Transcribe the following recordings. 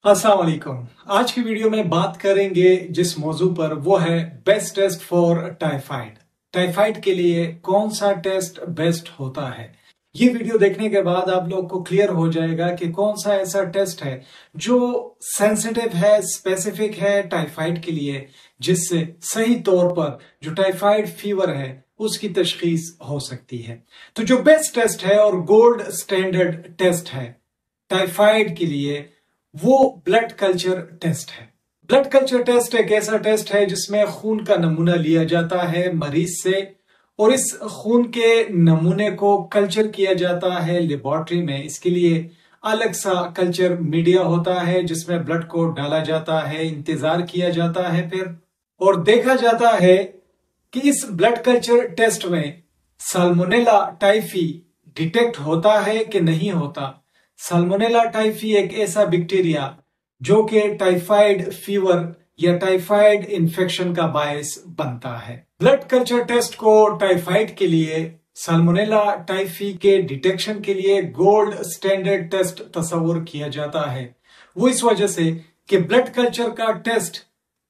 अस्सलाम वालेकुम। आज की वीडियो में बात करेंगे जिस मौजू पर वो है best test for typhoid. Typhoid के लिए कौन सा टेस्ट बेस्ट होता है। ये वीडियो देखने के बाद आप लोग को क्लियर हो जाएगा कि कौन सा ऐसा टेस्ट है जो सेंसिटिव है, स्पेसिफिक है टाइफाइड के लिए, जिससे सही तौर पर जो टाइफाइड फीवर है उसकी तशखीस हो सकती है। तो जो बेस्ट टेस्ट है और गोल्ड स्टैंडर्ड टेस्ट है टाइफाइड के लिए वो ब्लड कल्चर टेस्ट है। ब्लड कल्चर टेस्ट एक ऐसा टेस्ट है जिसमें खून का नमूना लिया जाता है मरीज से और इस खून के नमूने को कल्चर किया जाता है लेबोरेटरी में। इसके लिए अलग सा कल्चर मीडिया होता है जिसमें ब्लड को डाला जाता है, इंतजार किया जाता है फिर और देखा जाता है कि इस ब्लड कल्चर टेस्ट में साल्मोनेला टाइफी डिटेक्ट होता है कि नहीं होता। साल्मोनेला टाइफी एक ऐसा बैक्टीरिया जो कि टाइफाइड फीवर या टाइफाइड इन्फेक्शन का बायस बनता है। ब्लड कल्चर टेस्ट को टाइफाइड के लिए, साल्मोनेला टाइफी के डिटेक्शन के लिए गोल्ड स्टैंडर्ड टेस्ट तस्वुर किया जाता है। वो इस वजह से कि ब्लड कल्चर का टेस्ट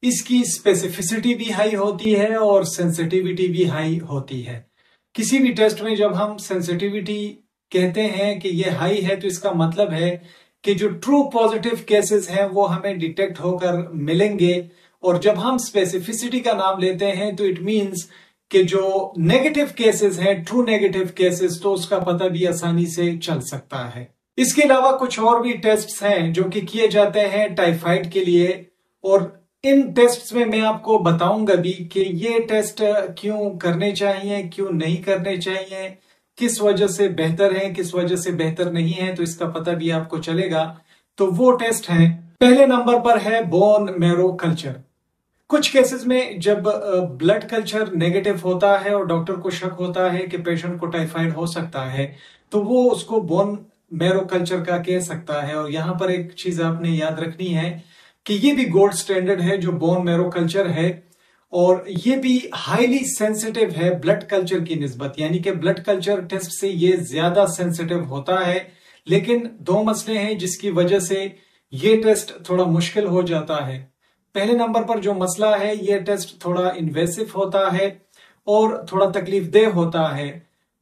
इसकी स्पेसिफिसिटी भी हाई होती है और सेंसिटिविटी भी हाई होती है। किसी भी टेस्ट में जब हम सेंसिटिविटी कहते हैं कि ये हाई है तो इसका मतलब है कि जो ट्रू पॉजिटिव केसेस हैं वो हमें डिटेक्ट होकर मिलेंगे, और जब हम स्पेसिफिसिटी का नाम लेते हैं तो इट मींस कि जो नेगेटिव केसेस हैं, ट्रू नेगेटिव केसेस, तो उसका पता भी आसानी से चल सकता है। इसके अलावा कुछ और भी टेस्ट्स हैं जो कि किए जाते हैं टाइफाइड के लिए, और इन टेस्ट्स में मैं आपको बताऊंगा भी कि ये टेस्ट क्यों करने चाहिए, क्यों नहीं करने चाहिए, किस वजह से बेहतर है, किस वजह से बेहतर नहीं है, तो इसका पता भी आपको चलेगा। तो वो टेस्ट है, पहले नंबर पर है बोन मैरो कल्चर। कुछ केसेस में जब ब्लड कल्चर नेगेटिव होता है और डॉक्टर को शक होता है कि पेशेंट को टाइफाइड हो सकता है तो वो उसको बोन मैरो कल्चर का कह सकता है। और यहां पर एक चीज आपने याद रखनी है कि ये भी गोल्ड स्टैंडर्ड है जो बोन मैरो कल्चर है, और ये भी हाईली सेंसिटिव है ब्लड कल्चर की निस्बत, यानी कि ब्लड कल्चर टेस्ट से ये ज्यादा सेंसिटिव होता है। लेकिन दो मसले हैं जिसकी वजह से ये टेस्ट थोड़ा मुश्किल हो जाता है। पहले नंबर पर जो मसला है, ये टेस्ट थोड़ा इन्वेसिव होता है और थोड़ा तकलीफ देह होता है।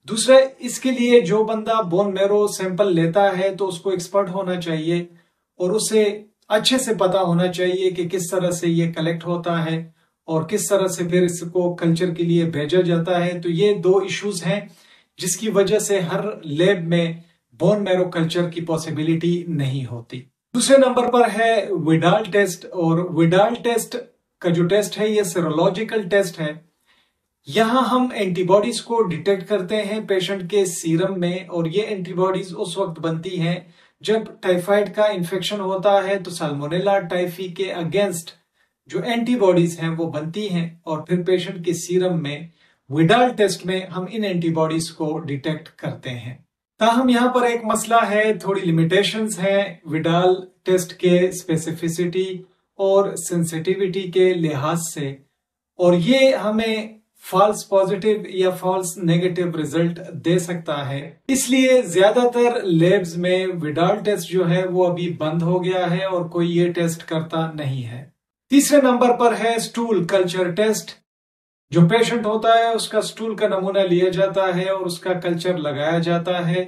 दूसरा, इसके लिए जो बंदा बोन मैरो सैंपल लेता है तो उसको एक्सपर्ट होना चाहिए और उसे अच्छे से पता होना चाहिए कि किस तरह से ये कलेक्ट होता है और किस तरह से फिर इसको कल्चर के लिए भेजा जाता है। तो ये दो इश्यूज हैं जिसकी वजह से हर लैब में बोन मैरो कल्चर की पॉसिबिलिटी नहीं होती। दूसरे नंबर पर है विडाल टेस्ट, और विडाल टेस्ट का जो टेस्ट है ये सीरोलॉजिकल टेस्ट है। यहां हम एंटीबॉडीज को डिटेक्ट करते हैं पेशेंट के सीरम में, और ये एंटीबॉडीज उस वक्त बनती हैं जब टाइफाइड का इन्फेक्शन होता है तो साल्मोनेला टाइफी के अगेंस्ट जो एंटीबॉडीज हैं वो बनती हैं, और फिर पेशेंट के सीरम में विडाल टेस्ट में हम इन एंटीबॉडीज को डिटेक्ट करते हैं। ताहम यहाँ पर एक मसला है, थोड़ी लिमिटेशंस हैं विडाल टेस्ट के स्पेसिफिसिटी और सेंसिटिविटी के लिहाज से, और ये हमें फॉल्स पॉजिटिव या फॉल्स नेगेटिव रिजल्ट दे सकता है। इसलिए ज्यादातर लैब्स में विडाल टेस्ट जो है वो अभी बंद हो गया है और कोई ये टेस्ट करता नहीं है। तीसरे नंबर पर है स्टूल कल्चर टेस्ट। जो पेशेंट होता है उसका स्टूल का नमूना लिया जाता है और उसका कल्चर लगाया जाता है।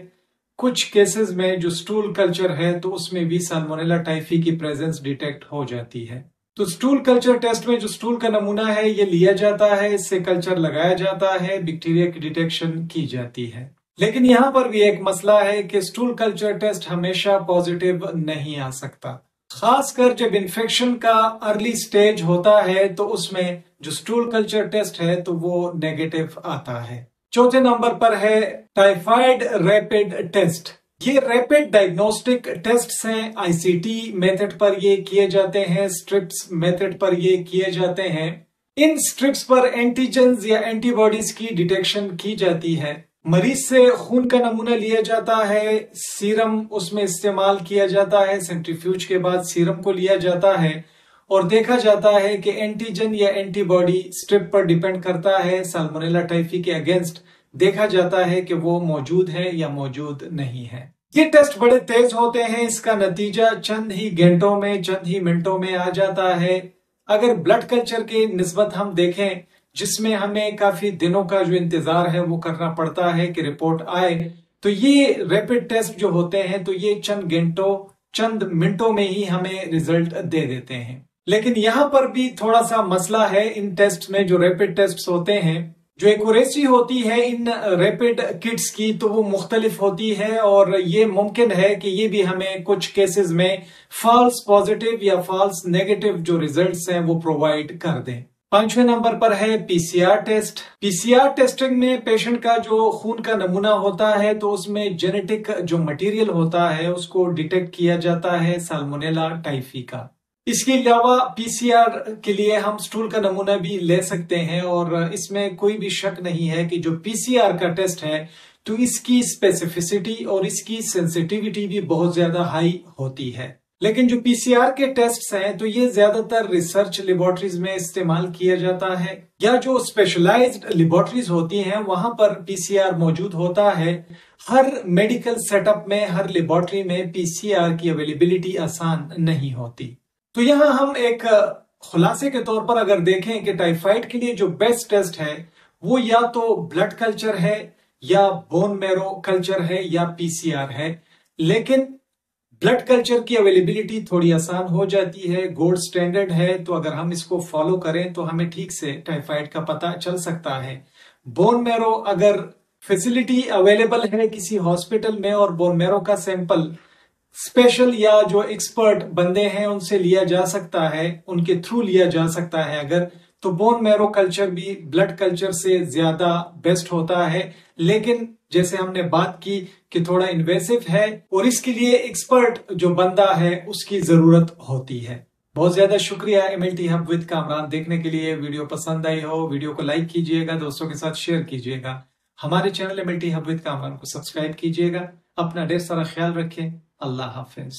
कुछ केसेस में जो स्टूल कल्चर है तो उसमें भी साल्मोनेला टाइफी की प्रेजेंस डिटेक्ट हो जाती है। तो स्टूल कल्चर टेस्ट में जो स्टूल का नमूना है ये लिया जाता है, इससे कल्चर लगाया जाता है, बैक्टीरिया की डिटेक्शन की जाती है। लेकिन यहाँ पर भी एक मसला है कि स्टूल कल्चर टेस्ट हमेशा पॉजिटिव नहीं आ सकता, खासकर जब इन्फेक्शन का अर्ली स्टेज होता है तो उसमें जो स्टूल कल्चर टेस्ट है तो वो नेगेटिव आता है। चौथे नंबर पर है टाइफाइड रैपिड टेस्ट। ये रैपिड डायग्नोस्टिक टेस्ट हैं, आईसीटी मेथड पर ये किए जाते हैं, स्ट्रिप्स मेथड पर ये किए जाते हैं। इन स्ट्रिप्स पर एंटीजेंस या एंटीबॉडीज की डिटेक्शन की जाती है। मरीज से खून का नमूना लिया जाता है, सीरम उसमें इस्तेमाल किया जाता है, सेंट्रीफ्यूज के बाद सीरम को लिया जाता है और देखा जाता है कि एंटीजन या एंटीबॉडी स्ट्रिप पर डिपेंड करता है, साल्मोनेला टाइफी के अगेंस्ट देखा जाता है कि वो मौजूद है या मौजूद नहीं है। یہ ٹیسٹ بڑے تیز ہوتے ہیں، اس کا نتیجہ چند ہی گھنٹوں میں، چند ہی منٹوں میں آ جاتا ہے۔ اگر بلڈ کلچر کی نسبت ہم دیکھیں جس میں ہمیں کافی دنوں کا جو انتظار ہے وہ کرنا پڑتا ہے کہ رپورٹ آئے، تو یہ ریپڈ ٹیسٹ جو ہوتے ہیں تو یہ چند گھنٹوں، چند منٹوں میں ہی ہمیں ریزلٹ دے دیتے ہیں۔ لیکن یہاں پر بھی تھوڑا سا مسئلہ ہے ان ٹیسٹ میں، جو ریپڈ ٹیسٹ ہوتے ہیں، جو ایکوریسی ہوتی ہے ان ریپڈ کٹس کی تو وہ مختلف ہوتی ہے، اور یہ ممکن ہے کہ یہ بھی ہمیں کچھ کیسز میں فالس پازیٹیو یا فالس نیگیٹو جو ریزلٹس ہیں وہ پرووائڈ کر دیں۔ 5ویں نمبر پر ہے پی سی آر ٹیسٹ۔ پی سی آر ٹیسٹنگ میں پیشنٹ کا جو خون کا نمونہ ہوتا ہے تو اس میں جینیٹک جو مٹیریل ہوتا ہے اس کو ڈیٹیکٹ کیا جاتا ہے سالمونیلا ٹائفی کا۔ اس کے علاوہ پی سی آر کے لیے ہم سٹول کا نمونہ بھی لے سکتے ہیں، اور اس میں کوئی بھی شک نہیں ہے کہ جو پی سی آر کا ٹیسٹ ہے تو اس کی اسپیسیفسٹی اور اس کی سینسیٹیوٹی بھی بہت زیادہ ہائی ہوتی ہے۔ لیکن جو پی سی آر کے ٹیسٹس ہیں تو یہ زیادہ تر ریسرچ لیبارٹریز میں استعمال کیا جاتا ہے، یا جو اسپیشلائزڈ لیبارٹریز ہوتی ہیں وہاں پر پی سی آر موجود ہوتا ہے۔ ہر میڈیکل سیٹ اپ میں، ہر لیبارٹری میں پی سی آر کی اویلیبلٹی آسان نہیں ہوتی۔ تو یہاں ہم ایک خلاصے کے طور پر اگر دیکھیں کہ ٹائیفائڈ کے لیے جو بیسٹ ٹیسٹ ہے وہ یا تو بلڈ کلچر ہے، یا بون میرو کلچر ہے، یا پی سی آر ہے۔ لیکن بلڈ کلچر کی اویلیبلٹی تھوڑی آسان ہو جاتی ہے، گولڈ سٹینڈرڈ ہے، تو اگر ہم اس کو فالو کریں تو ہمیں ٹھیک سے ٹائیفائڈ کا پتہ چل سکتا ہے۔ بون میرو اگر فیسلٹی اویلیبل ہے کسی ہاسپٹل میں اور بون میرو کا سیمپل اسپیشل یا جو ایکسپرٹ بندے ہیں ان سے لیا جا سکتا ہے، ان کے تھرو لیا جا سکتا ہے اگر، تو بون میرو کلچر بھی بلڈ کلچر سے زیادہ بیسٹ ہوتا ہے۔ لیکن جیسے ہم نے بات کی کہ تھوڑا انویسو ہے اور اس کے لیے ایکسپرٹ جو بندہ ہے اس کی ضرورت ہوتی ہے۔ بہت زیادہ شکریہ MLT ہب وتھ کامران دیکھنے کے لیے۔ ویڈیو پسند آئی ہو ویڈیو کو لائک کیجئے گا، دوستوں کے ساتھ شیئر کیجئے گا، ہمارے channel MLT hub with Kamran کو سبسکرائب کیجئے گا۔ اپنا ڈھیر سارا خیال رکھیں۔ اللہ حافظ۔